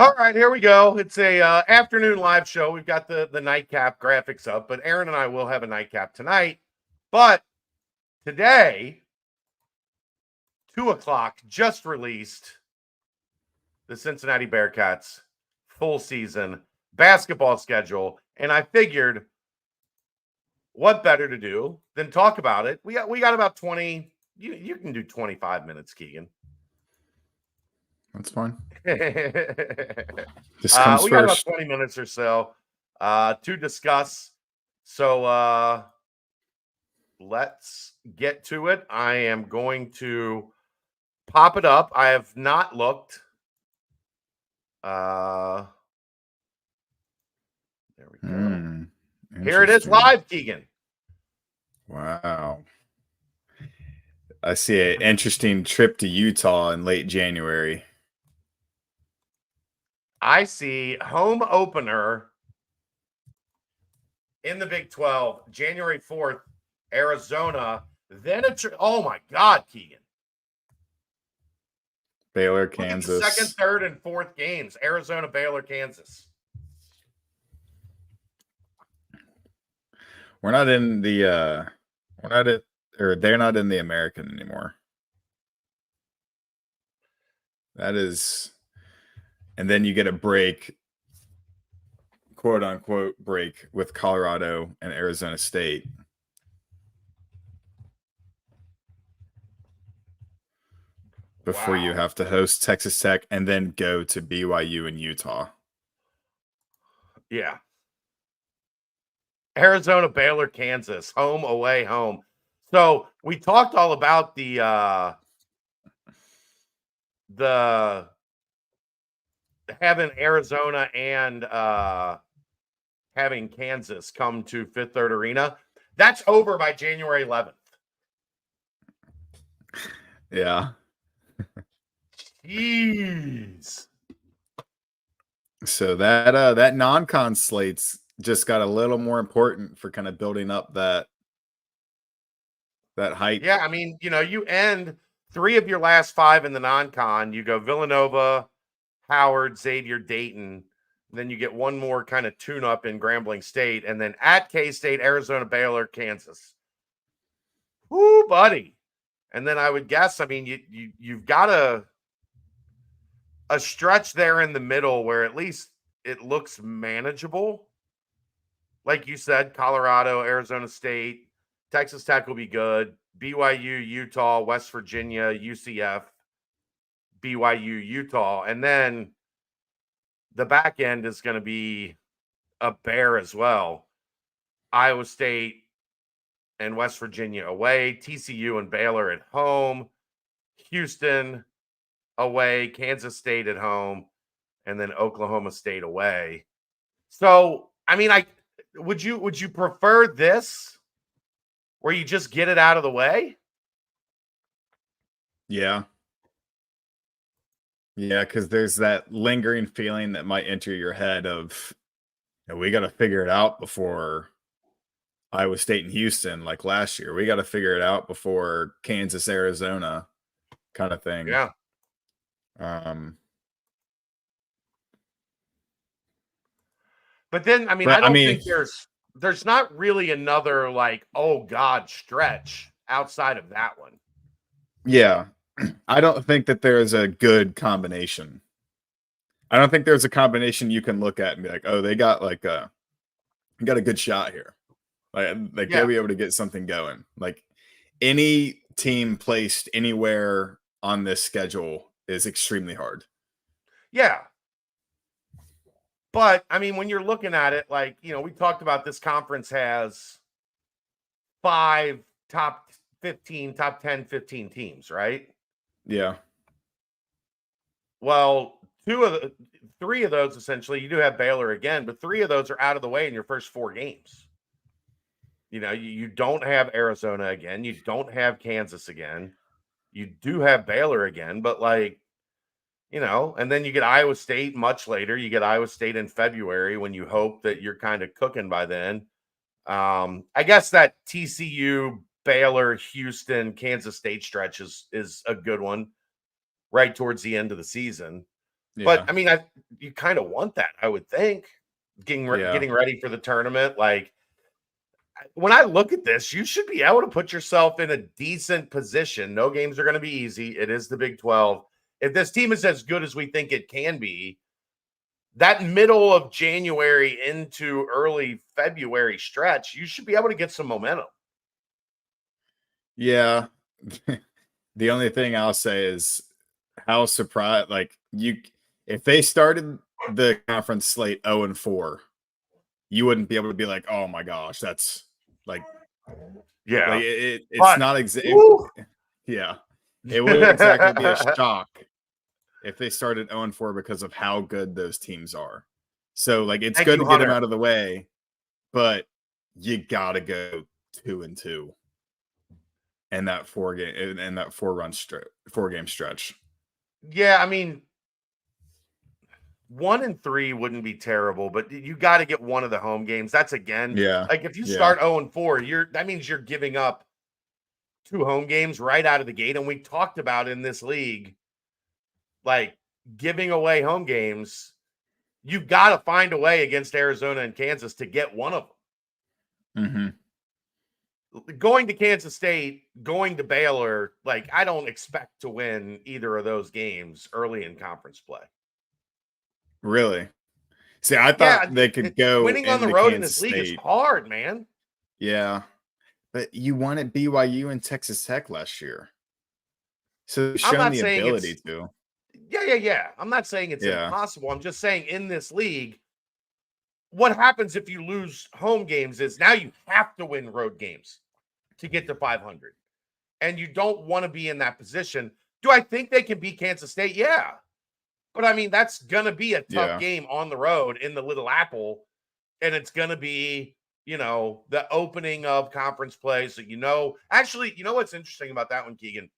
All right, here we go. It's a afternoon live show. We've got the nightcap graphics up, but Aaron and I will have a nightcap tonight. But today, 2:00 just released the Cincinnati Bearcats full season basketball schedule, and I figured, what better to do than talk about it? We got about 20. You can do 25 minutes, Keegan. That's fine. we This comes got about first. 20 minutes or so to discuss. So let's get to it. I am going to pop it up. I have not looked. There we go. Here it is live, Keegan. Wow. I see an interesting trip to Utah in late January. I see home opener in the Big 12, January 4th, Arizona. Then oh my God, Keegan. Baylor, Look Kansas. at the second, third, and fourth games. Arizona, Baylor, Kansas. We're not in the they're not in the American anymore. That is, and then you get a break, quote unquote break, with Colorado and Arizona State. Before you have to host Texas Tech and then go to BYU and Utah. Yeah. Arizona, Baylor, Kansas, home, away, home. So we talked all about the having Arizona and having Kansas come to Fifth Third Arena. That's over by January 11th. Yeah. Jeez. So that non-con slate's just got a little more important for kind of building up that hype. Yeah, I mean, you end 3 of your last 5 in the non-con. You go Villanova, Howard, Xavier, Dayton. Then you get one more kind of tune-up in Grambling State, and then at K-State, Arizona, Baylor, Kansas. Woo, buddy. And then I would guess, I mean, you've got a stretch there in the middle where at least it looks manageable. Like you said, Colorado, Arizona State, Texas Tech will be good. BYU, Utah, West Virginia, UCF, BYU, Utah. And then the back end is going to be a bear as well. Iowa State and West Virginia away, TCU and Baylor at home, Houston away, Kansas State at home, and then Oklahoma State away. So, I mean, would you prefer this where you just get it out of the way? Yeah. Yeah, because there's that lingering feeling that might enter your head of, we got to figure it out before Iowa State and Houston, like last year. We got to figure it out before Kansas, Arizona, kind of thing. Yeah. But then, I mean, I don't think there's not really another like, oh God, stretch outside of that one. Yeah. I don't think that there's a good combination. I don't think there's a combination you can look at and be like, oh, they got like a good shot here. Like they'll be able to get something going. Like any team placed anywhere on this schedule is extremely hard. Yeah. But I mean, when you're looking at it, like, we talked about this conference has 5 top 10, 15 teams, right? Yeah. Well, 3 of those, essentially, you do have Baylor again, but 3 of those are out of the way in your first 4 games. You don't have Arizona again. You don't have Kansas again. You do have Baylor again, but and then you get Iowa State much later. You get Iowa State in February when you hope that you're kind of cooking by then. I guess that TCU, Baylor, Houston, Kansas State stretch is a good one right towards the end of the season. But I mean, you kind of want that, I would think, getting ready for the tournament. Like, when I look at this, you should be able to put yourself in a decent position. No games are going to be easy. It is the Big 12. If this team is as good as we think it can be, that middle of January into early February stretch, you should be able to get some momentum. Yeah. The only thing I'll say is how surprised, like, if they started the conference slate 0-4, you wouldn't be able to be like, oh my gosh, that's like it's but, not exactly. Yeah, it wouldn't exactly be a shock if they started 0-4 because of how good those teams are. So, like, it's good to get them out of the way, but you gotta go 2-2 in that 4-game stretch. Yeah, I mean, 1-3 wouldn't be terrible, but you got to get one of the home games. That's like if you start 0-4, that means you're giving up 2 home games right out of the gate. And we talked about in this league, like, giving away home games. You've got to find a way against Arizona and Kansas to get one of them. Mm-hmm. Going to Kansas State, going to Baylor, like, I don't expect to win either of those games early in conference play. Really? See, I thought they could go winning on the road in this league is hard, man. Yeah, but you won at BYU and Texas Tech last year, so shown the ability to. Yeah. I'm not saying it's impossible. I'm just saying in this league, what happens if you lose home games is now you have to win road games to get to 500, and you don't want to be in that position. Do I think they can beat Kansas State? Yeah. But I mean, that's going to be a tough game on the road in the Little Apple. And it's going to be, the opening of conference play. So, actually, what's interesting about that one, Keegan?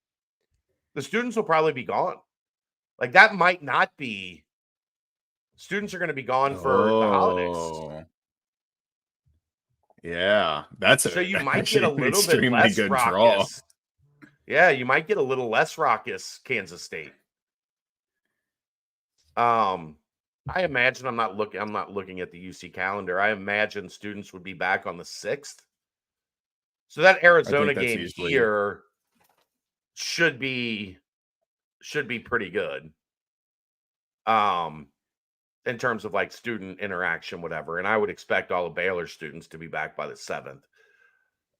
The students will probably be gone. Like, that might not be. Students are going to be gone for the holidays. Yeah, that's so you might get a little bit less good raucous. Draw. Yeah, you might get a little less raucous Kansas State. I imagine I'm not looking at the UC calendar. I imagine students would be back on the 6th. So that Arizona game here should be pretty good. In terms of, like, student interaction, whatever. And I would expect all the Baylor students to be back by the 7th.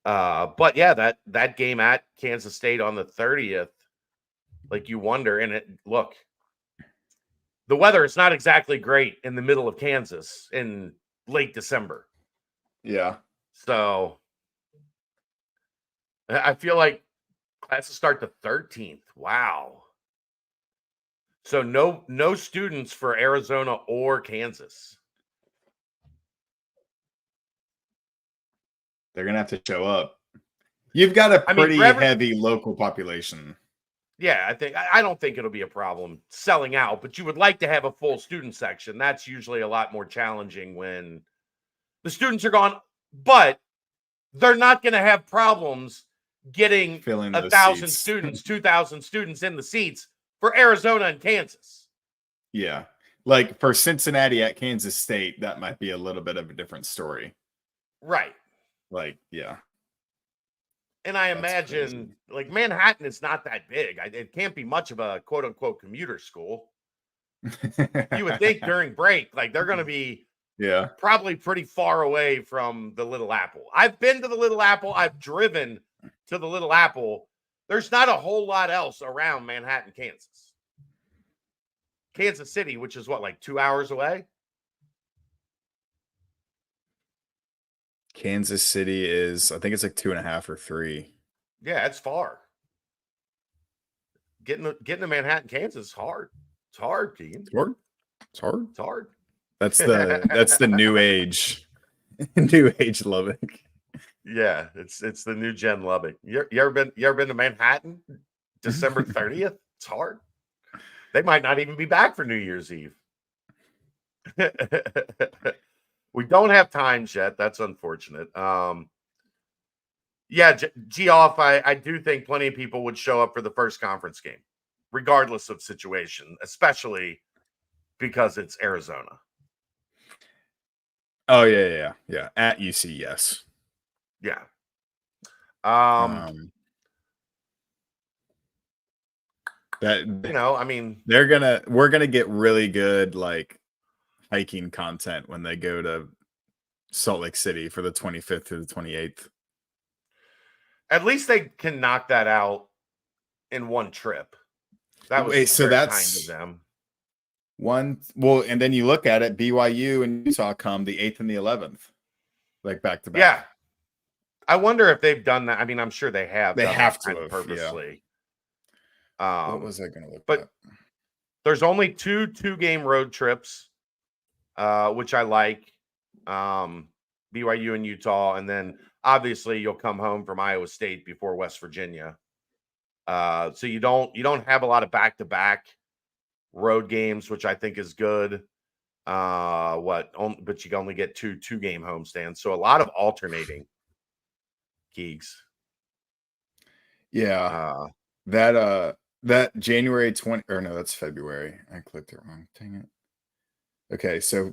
But yeah, that game at Kansas State on the 30th, like, you wonder, and look, the weather is not exactly great in the middle of Kansas in late December. Yeah. So I feel like classes start the 13th. Wow. So no students for Arizona or Kansas. They're going to have to show up. You've got a pretty heavy local population. Yeah, I don't think it'll be a problem selling out, but you would like to have a full student section. That's usually a lot more challenging when the students are gone, but they're not going to have problems getting 1,000 students, 2,000 students in the seats for Arizona and Kansas. Yeah. Like, for Cincinnati at Kansas State, that might be a little bit of a different story. Right. Like, yeah. And I imagine, like, Manhattan is not that big. It can't be much of a quote-unquote commuter school. You would think during break, like, they're going to be probably pretty far away from the Little Apple. I've been to the Little Apple. I've driven to the Little Apple. There's not a whole lot else around Manhattan, Kansas. Kansas City, which is what, like 2 hours away? Kansas City is, I think it's like 2.5 or 3. Yeah, it's far. Getting to Manhattan, Kansas is hard. It's hard, Keegan. It's hard. That's the new age. New age Lubbock. Yeah, it's the new gen Lubbock. You ever been to Manhattan? December 30th? It's hard. They might not even be back for New Year's Eve. We don't have times yet. That's unfortunate. Yeah, G-off, I do think plenty of people would show up for the first conference game, regardless of situation, especially because it's Arizona. Oh yeah. At UC, yes. Yeah. That I mean, we're gonna get really good like hiking content when they go to Salt Lake City for the 25th through the 28th. at least they can knock that out in one trip. That was so very kind that's of them. Well, and then you look at it, BYU and Utah come the 8th and the 11th, like back to back. Yeah. I wonder if they've done that. I mean, I'm sure they have. They done have that to have, purposely. Yeah. What was I going to look but at? There's only two-game road trips, which I like. BYU and Utah, and then obviously you'll come home from Iowa State before West Virginia. So you don't have a lot of back-to-back road games, which I think is good. But you only get two-game homestands, so a lot of alternating. Keegs. Yeah. That January 20, or no, that's February. I clicked it wrong. Dang it. Okay, so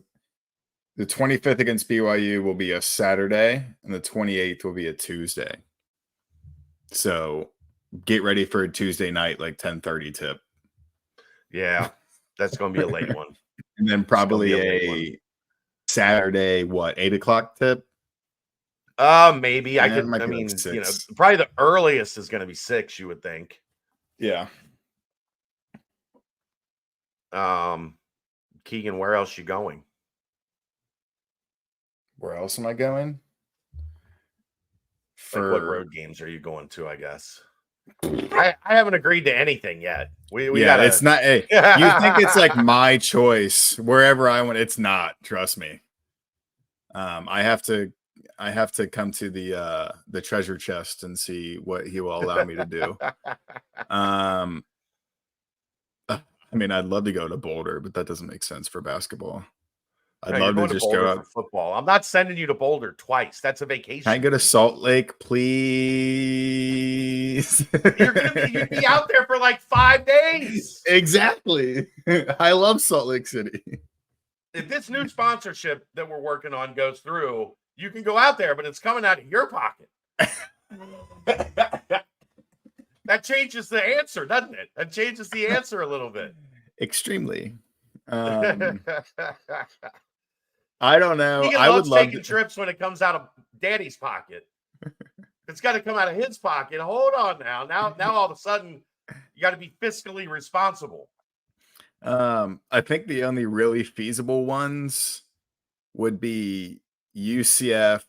the 25th against BYU will be a Saturday, and the 28th will be a Tuesday. So get ready for a Tuesday night, like 10:30 tip. Yeah, that's going to be a late one. And then probably a Saturday, 8 o'clock tip? Maybe I could. I mean, like probably the earliest is going to be 6. You would think. Yeah. Keegan, where else you going? Where else am I going? Like what road games are you going to? I guess I haven't agreed to anything yet. We gotta. It's not. Hey, you think it's like my choice wherever I want? It's not. Trust me. I have to come to the treasure chest and see what he will allow me to do. I mean, I'd love to go to Boulder, but that doesn't make sense for basketball. I'd love to just Boulder go for football. I'm not sending you to Boulder twice. That's a vacation. Can I go to Salt Lake, please? You'd be out there for like 5 days. Exactly. I love Salt Lake City. If this new sponsorship that we're working on goes through, you can go out there, but it's coming out of your pocket. That changes the answer, doesn't it? That changes the answer a little bit. Extremely. I don't know. I would love taking trips when it comes out of Daddy's pocket. It's got to come out of his pocket. Hold on now. Now all of a sudden, you got to be fiscally responsible. I think the only really feasible ones would be UCF,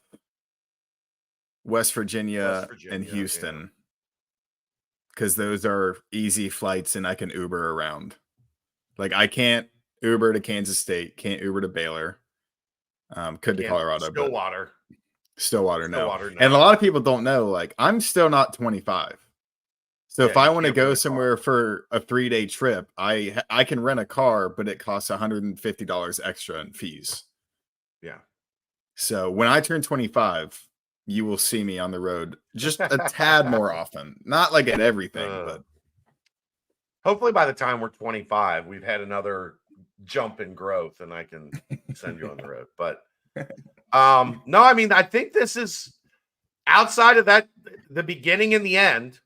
West Virginia and Houston. Because those are easy flights and I can Uber around. Like I can't Uber to Kansas State, can't Uber to Baylor. Could to Colorado, Stillwater. Stillwater, no. And a lot of people don't know, like I'm still not 25. So if I want to go somewhere for a 3-day trip, I can rent a car, but it costs $150 extra in fees. Yeah. So when I turn 25, you will see me on the road just a tad more often. Not like at everything, but hopefully by the time we're 25, we've had another jump in growth and I can send you on the road. But no, I mean, I think this is outside of that, the beginning and the end,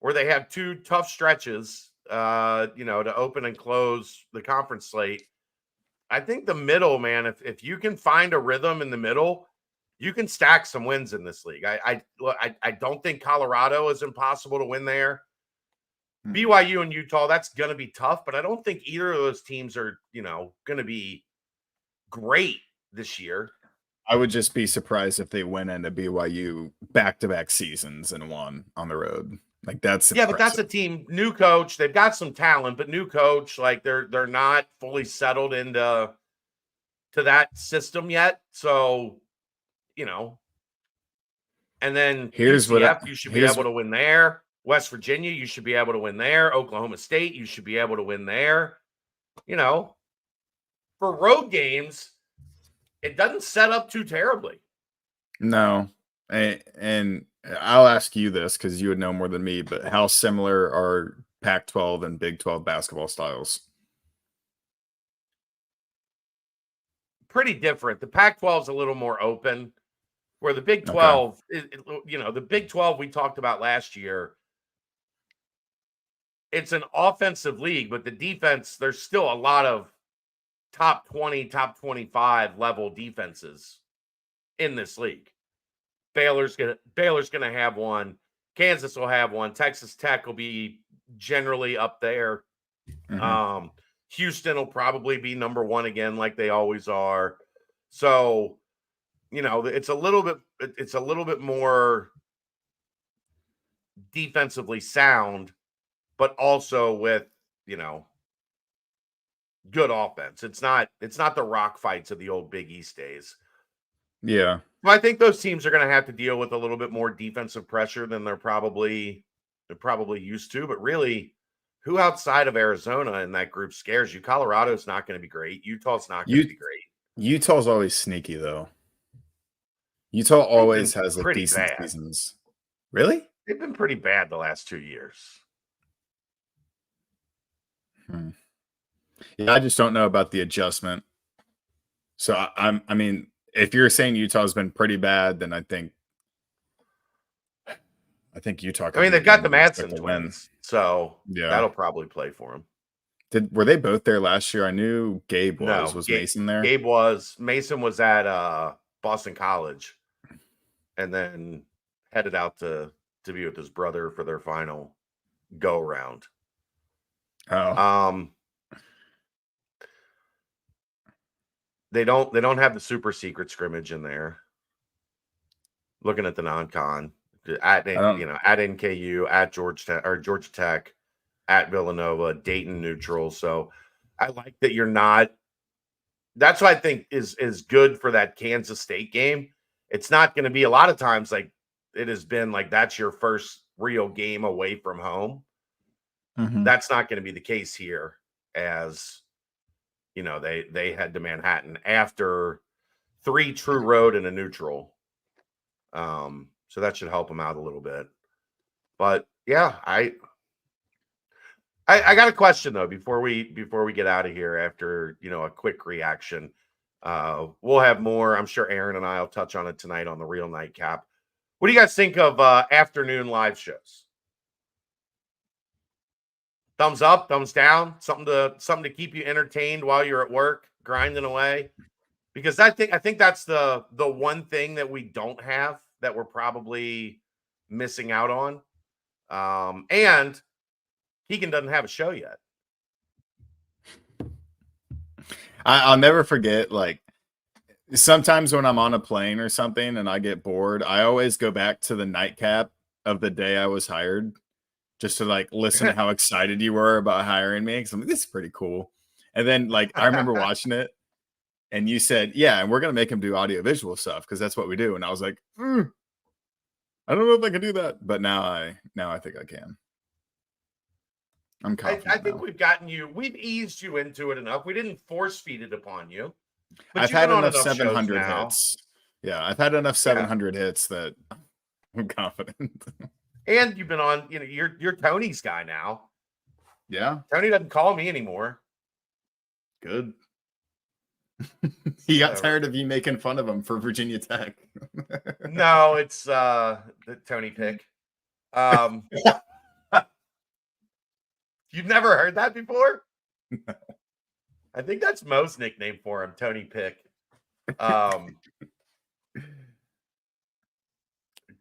where they have 2 tough stretches, to open and close the conference slate. I think the middle, man, if you can find a rhythm in the middle, you can stack some wins in this league. I don't think Colorado is impossible to win there. BYU and Utah, that's going to be tough, but I don't think either of those teams are, going to be great this year. I would just be surprised if they went into BYU back-to-back seasons and won on the road. Like that's impressive. But that's a team, new coach. They've got some talent, but new coach, like they're not fully settled into that system yet. So, and then here's UCF, you should be able to win there. West Virginia, you should be able to win there. Oklahoma State, you should be able to win there. For road games, it doesn't set up too terribly. No. And I'll ask you this because you would know more than me, but how similar are Pac-12 and Big 12 basketball styles? pretty different. The Pac-12 is a little more open, where the Big Okay. 12, the Big 12 we talked about last year, it's an offensive league, but the defense, there's still a lot of top 20, top 25 level defenses in this league. Baylor's gonna have one. Kansas will have one. Texas Tech will be generally up there. Mm-hmm. Houston will probably be number one again, like they always are. So, it's a little bit more defensively sound, but also with, good offense. It's not the rock fights of the old Big East days. Yeah. Well, I think those teams are going to have to deal with a little bit more defensive pressure than they're probably used to. But really, who outside of Arizona in that group scares you? Colorado's not going to be great. Utah's not going to be great. Utah's always sneaky though. Utah They've been always has like pretty decent bad. seasons. Really? They've been pretty bad the last 2 years. Yeah, I just don't know about the adjustment. So I mean, if you're saying Utah's been pretty bad, then I think Utah. I mean, they've got the Madsen to win. twins, so Yeah, that'll probably play for them. were they both there last year? I knew Gabe was. No, Was Mason there? Mason was at Boston College, and then headed out to be with his brother for their final go round. Oh, they don't have the super secret scrimmage in there. Looking at the non-con at NKU, at Georgia Tech, at Villanova, Dayton neutral. So I like that you're not. That's what I think is good for that Kansas State game. It's not going to be a lot of times like it has been like that's your first real game away from home. mm-hmm. That's not going to be the case here, as they head to Manhattan after 3 true road and a neutral. So that should help them out a little bit. But yeah, I got a question though before we get out of here after a quick reaction. We'll have more. I'm sure Aaron and I will touch on it tonight on the Real Nightcap. What do you guys think of afternoon live shows? Thumbs up, thumbs down, something to keep you entertained while you're at work, grinding away. Because I think that's the one thing that we don't have that we're probably missing out on. And Keegan doesn't have a show yet. I'll never forget, like, sometimes when I'm on a plane or something and I get bored, I always go back to the nightcap of the day I was hired just to like listen to how excited you were about hiring me. Because I'm like, this is pretty cool. And then like I remember watching it and you said, yeah, and we're gonna make him do audio-visual stuff because that's what we do. And I was like, I don't know if I can do that, but now I think I can. I'm confident. I think we've eased you into it enough. We didn't force feed it upon you. But I've had enough 700 hits. Yeah, I've had enough 700 hits that I'm confident. And you've been on, you're Tony's guy now. Yeah. Tony doesn't call me anymore. Good. He got tired of you making fun of him for Virginia Tech. No, it's the Tony pick. You've never heard that before? I think that's Mo's nickname for him, Tony Pick.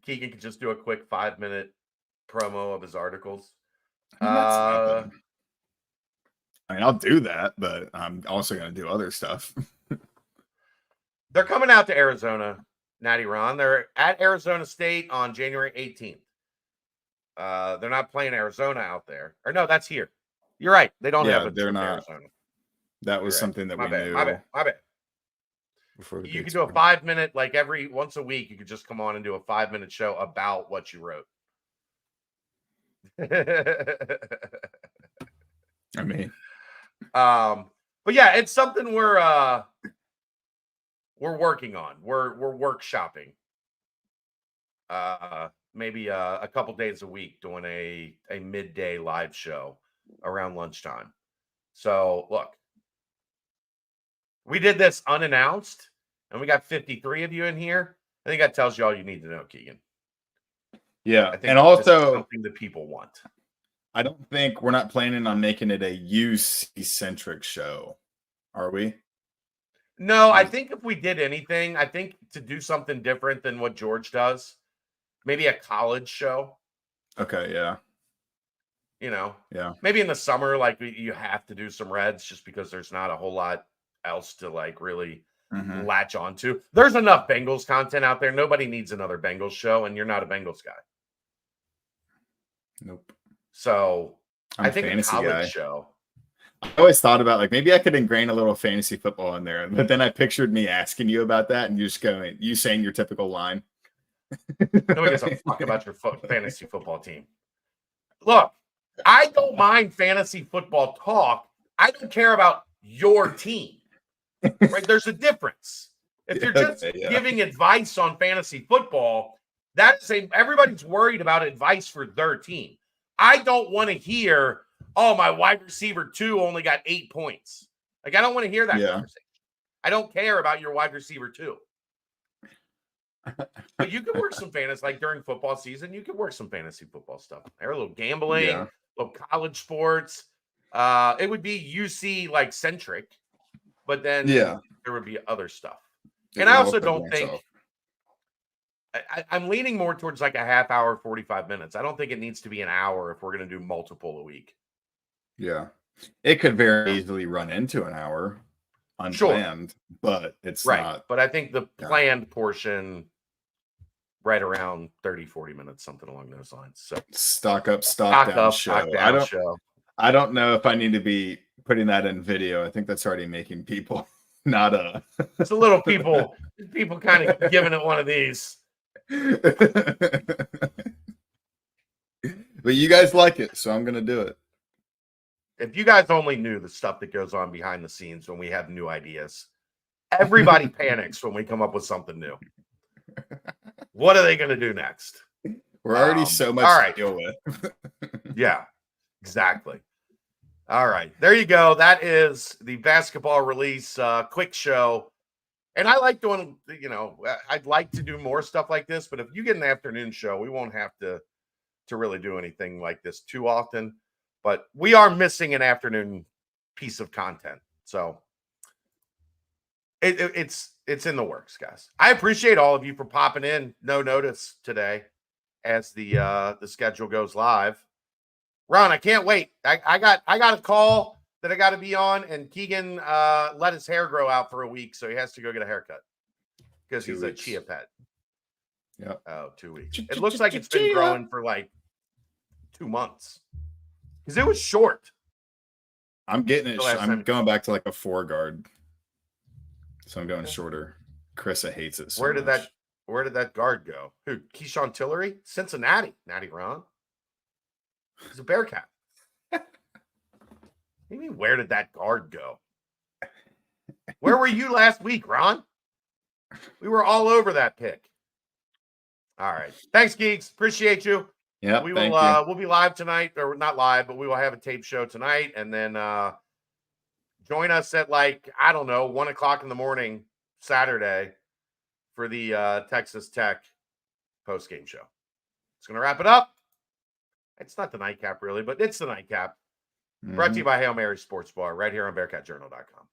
Keegan could just do a quick 5-minute promo of his articles. I mean, I'll do that, but I'm also going to do other stuff. They're coming out to Arizona, Natty Ron. They're at Arizona State on January 18th. They're not playing Arizona out there. Or no, that's here. You're right. They don't have a they're not. Arizona. That was something that we knew. My bad. You could do a 5-minute, like once a week, you could just come on and do a 5-minute show about what you wrote. I mean, but yeah, it's something we're working on. We're workshopping. Maybe a couple days a week doing a midday live show around lunchtime. So look, We did this unannounced, and we got 53 of you in here. I think that tells you all you need to know, Keegan. Yeah. I think And this also, is something that people want. I don't think we're not planning on making it a UC-centric show, are we? No, I think if we did anything, I think to do something different than what George does, maybe a college show. Okay, yeah. Yeah. Maybe in the summer, like you have to do some Reds just because there's not a whole lot else to like really Mhm. latch onto. There's enough Bengals content out there. Nobody needs another Bengals show, and you're not a Bengals guy. Nope. So I'm I a think a fantasy college guy. show. I always thought about like maybe I could ingrain a little fantasy football in there, but then I pictured me asking you about that, and you saying your typical line. Nobody gives a fuck about your fantasy football team. Look, I don't mind fantasy football talk. I don't care about your team. Right? There's a difference. If you're just giving advice on fantasy football, everybody's worried about advice for their team. I don't want to hear, oh, my wide receiver 2 only got 8 points. Like, I don't want to hear that conversation. I don't care about your wide receiver 2. But you can work some fantasy, like during football season, you can work some fantasy football stuff. There, a little gambling, a little college sports. It would be UC like centric, but then there would be other stuff. And I also don't think I'm leaning more towards like a half hour, 45 minutes. I don't think it needs to be an hour if we're going to do multiple a week. Yeah. It could very easily run into an hour unplanned, but it's not. But I think the planned portion right around 30, 40 minutes, something along those lines. So stock up, stock down show. I don't know if I need to be putting that in video. I think that's already making people not it's a little people kind of giving it one of these. But you guys like it, so I'm gonna do it. If you guys only knew the stuff that goes on behind the scenes when we have new ideas. Everybody panics when we come up with something new. What are they going to do next? We're already so much to deal with. Yeah, exactly. All right. There you go. That is the basketball release quick show. And I like doing, I'd like to do more stuff like this, but if you get an afternoon show, we won't have to really do anything like this too often. But we are missing an afternoon piece of content. So it's in the works, guys. I appreciate all of you for popping in no notice today as the schedule goes live. Ron, I can't wait. I got a call that I got to be on, and Keegan let his hair grow out for a week, so he has to go get a haircut because he's a chia pet. Yeah. Oh, 2 weeks. It looks like it's been growing for like 2 months because it was short. I'm getting it. I'm going back to like a 4 guard. So I'm going shorter. Chrissa hates it so Where did much. that guard go? Who? Keyshawn Tillery? Cincinnati. Natty Ron. He's a Bearcat. What do you mean, where did that guard go? Where were you last week, Ron? We were all over that pick. All right. Thanks, geeks. Appreciate you. Yeah. We will we'll be live tonight, or not live, but we will have a tape show tonight, and then join us at 1:00 in the morning Saturday for the Texas Tech post-game show. It's going to wrap it up. It's not the nightcap, really, but it's the nightcap. Brought to you by Hail Mary Sports Bar right here on BearcatJournal.com.